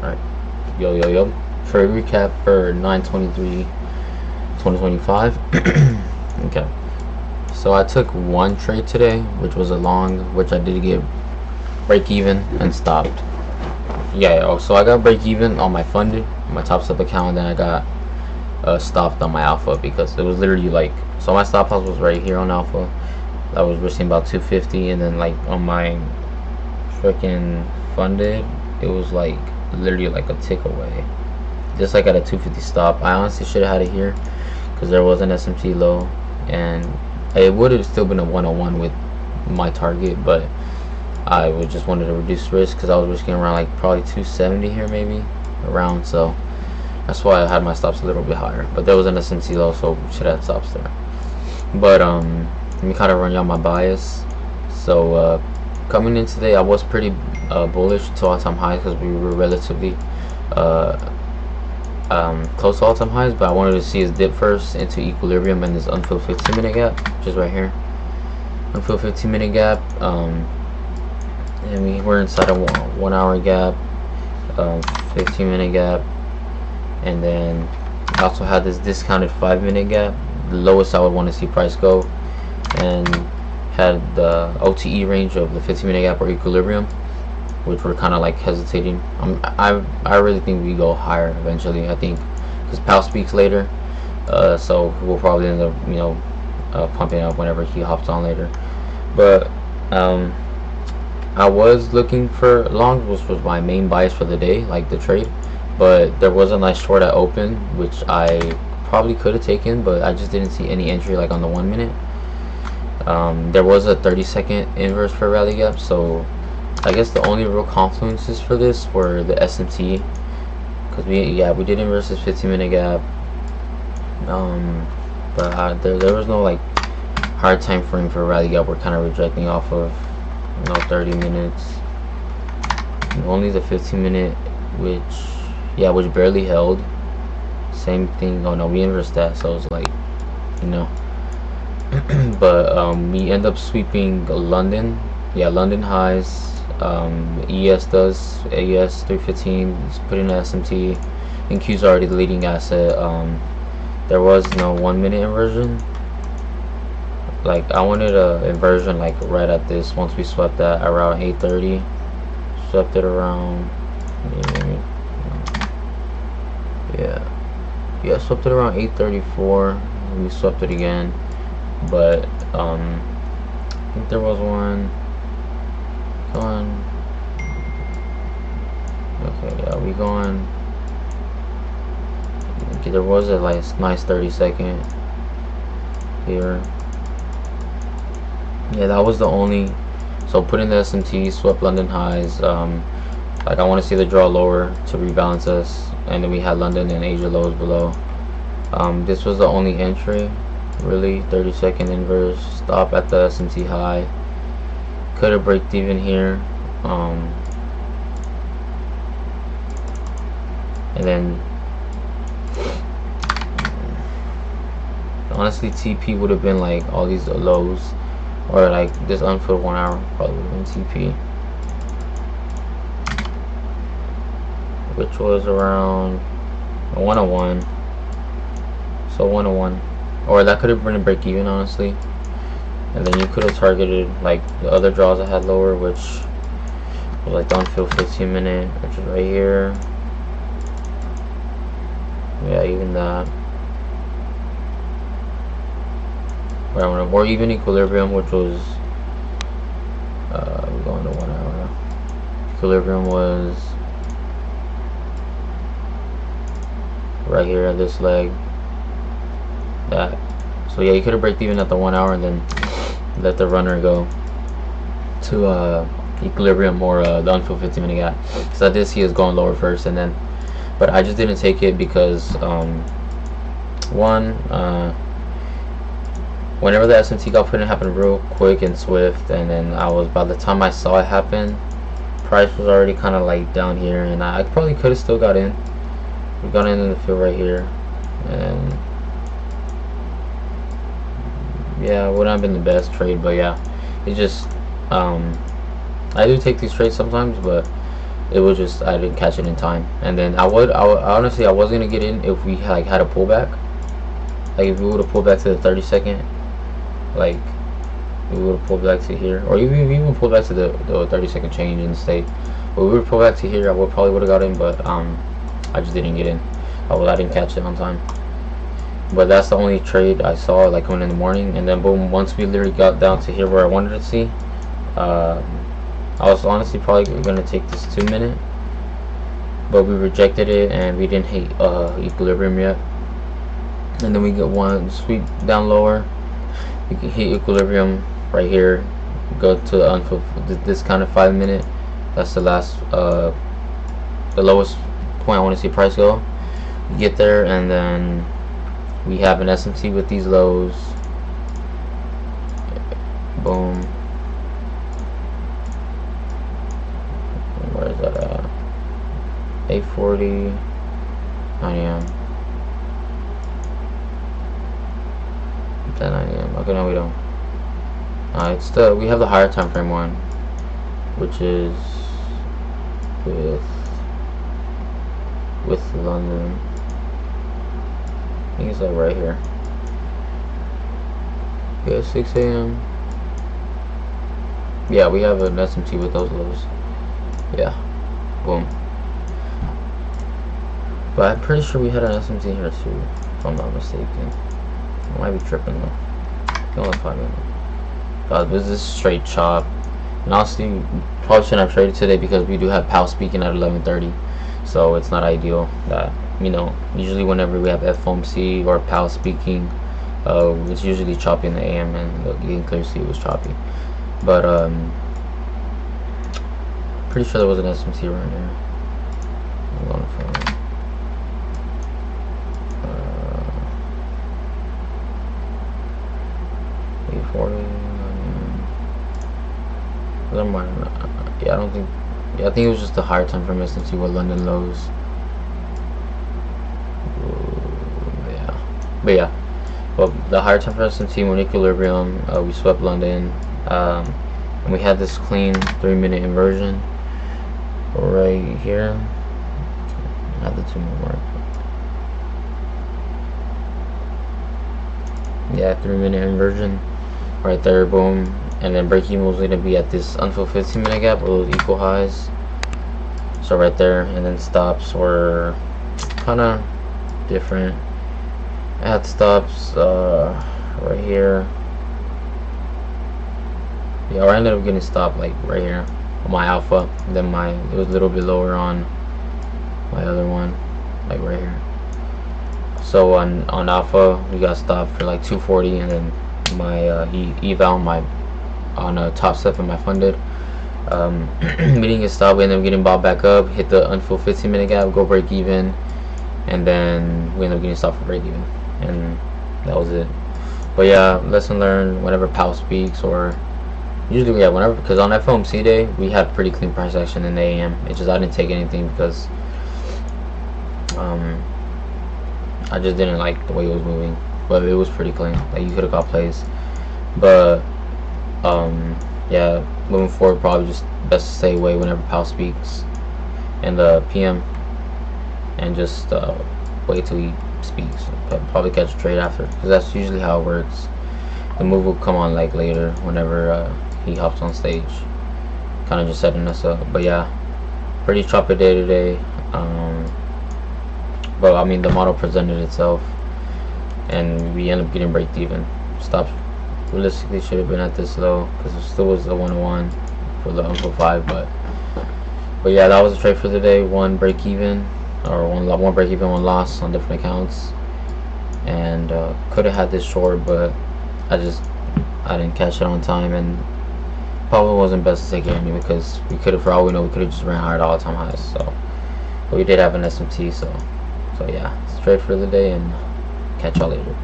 Alright, yo. For a recap for 9/23/2025. Okay, so I took one trade today, which was a long, which I did get break even and stopped. Yeah, so I got break even on my funded, my top step account, and then I got stopped on my alpha because it was literally like, so my stop loss was right here on alpha. I was risking about 250, and then like on my freaking funded, it was like literally like a tick away, just like at a 250 stop. I honestly should have had it here because there was an SMT low, and it would have still been a 101 with my target, but I would just wanted to reduce risk because I was risking around like probably 270 here, maybe around. So that's why I had my stops a little bit higher, but there was an SMT low, so should have stops there. But let me kind of run y'all my bias. So coming in today, I was pretty bullish to all-time highs because we were relatively close to all-time highs, but I wanted to see his dip first into equilibrium and this unfilled 15-minute gap, which is right here. Unfilled 15-minute gap, and we were inside a 1 hour gap, 15-minute gap, and then I also had this discounted 5-minute gap, the lowest I would want to see price go, and had the OTE range of the 15-minute gap or equilibrium, which we're kind of like hesitating. I really think we go higher eventually. I think because Powell speaks later, so we'll probably end up pumping up whenever he hops on later. But I was looking for longs, which was my main bias for the day, like the trade. But there was a nice short at open, which I probably could have taken, but I just didn't see any entry like on the 1 minute. There was a 30-second inverse for rally gap, so I guess the only real confluences for this were the SMT, because we did inverse this 15-minute gap, but there was no like hard time frame for rally gap. We're kind of rejecting off of 30 minutes, only the 15-minute, which barely held. Same thing. Oh no, we inversed that, so it's like, but we end up sweeping London. London highs. ES does AES 315. It's putting an SMT, and Q's already the leading asset. There was no 1 minute inversion. Like I wanted a inversion like right at this. Once we swept that around 8:30, swept it around. Swept it around 8:34. We swept it again, but I think there was one. We going. Okay, there was a nice 30-second here. That was the only. So put in the SMT, swept London highs. Like I want to see the draw lower to rebalance us, and then we had London and Asia lows below. This was the only entry, really. 30-second inverse, stop at the SMT high. Could have breaked even here, and then honestly TP would have been like all these lows, or like this unfilled 1 hour probably would have been TP, which was around 101. So 101, or that could have been a break even, honestly. And then you could have targeted like the other draws I had lower, which was like the unfilled 15-minute, which is right here. Even that. Or even equilibrium, which was we're going to 1 hour. Equilibrium was right here at this leg. That. So you could have break even at the 1 hour and then let the runner go to equilibrium or the unfilled 15-minute gap, because I did see us going lower first, and then but I just didn't take it because whenever the SMT got put in, it happened real quick and swift, and then by the time I saw it happen, price was already kind of like down here, and I probably could have still got in. We got in the field right here, and it wouldn't have been the best trade, but it just I do take these trades sometimes, but It was just I didn't catch it in time. And then honestly I was gonna get in if we like had a pullback. Like if we would have pulled back to the 30-second, like we would have pulled back to here, or even pulled back to the 30-second change in the state. But we would pull back to here, I would probably would have got in, but I just didn't get in. I didn't catch it on time. But that's the only trade I saw like coming in the morning. And then boom, once we literally got down to here where I wanted to see, I was honestly probably gonna take this 2-minute, but we rejected it and we didn't hit equilibrium yet. And then we get one sweep down lower. We can hit equilibrium right here, go to the this kind of 5-minute. That's the last the lowest point I want to see price go. We get there, and then we have an SMT with these lows. Boom. Where is that at? 8:40, 9 a.m. 10 9 a.m. Okay, no, we don't. It's we have the higher time frame one, which is with London. I think it's like right here. Yeah, 6 a.m. Yeah, we have an SMT with those lows. Yeah, boom. But I'm pretty sure we had an SMT here too, if I'm not mistaken. I might be tripping though. Only 5 minutes. God, this is straight chop. And honestly, probably shouldn't have traded today because we do have PAL speaking at 11:30, so it's not ideal. That, you know, usually whenever we have FOMC or PAL speaking, it's usually choppy in the AM, and you can clearly see it was choppy. But pretty sure there was an SMT right here. I'm going for it. 840. Never mind. Yeah, I don't think. Yeah, I think it was just the higher time frame SMT with London lows. Yeah, but yeah. Well, the higher time frame SMT when equilibrium, we swept London, and we had this clean 3-minute inversion right here. I have the 2-minute mark. Yeah, 3-minute inversion right there, boom. And then break even was going to be at this unfilled 15-minute gap with those equal highs. So right there, and then stops were kind of different. I had stops right here. Yeah, I ended up getting stopped like right here on my alpha. And then it was a little bit lower on my other one, like right here. So on alpha we got stopped for like 240, and then my eval on a top step in my funded. We didn't get stopped. We ended up getting bought back up, hit the unfilled 15-minute gap, go break even, and then we ended up getting stopped for break even, and that was it. But yeah, lesson learned: whenever PAL speaks, or usually, yeah, whenever, because on FOMC day we had pretty clean price action in the AM. It's just I didn't take anything because I just didn't like the way it was moving, but it was pretty clean. Like, you could have got plays, but yeah, moving forward, probably just best to stay away whenever PAL speaks in the PM, and just wait till he speaks. Probably catch a trade after, because that's usually how it works. The move will come on like later whenever he hops on stage, kind of just setting us up. But yeah, pretty choppy day today. But I mean, the model presented itself, and we ended up getting break even. Stops realistically should have been at this low, because it still was the 1-1 for the unfilled 5. But yeah, that was a trade for the day. One break even, or one break even, one loss on different accounts, and could have had this short, but I didn't catch it on time, and probably wasn't best to take it anyway, because we could have, for all we know, we could have just ran higher at all-time highs. So, but we did have an SMT, so yeah, it's trade for the day, and catch y'all later.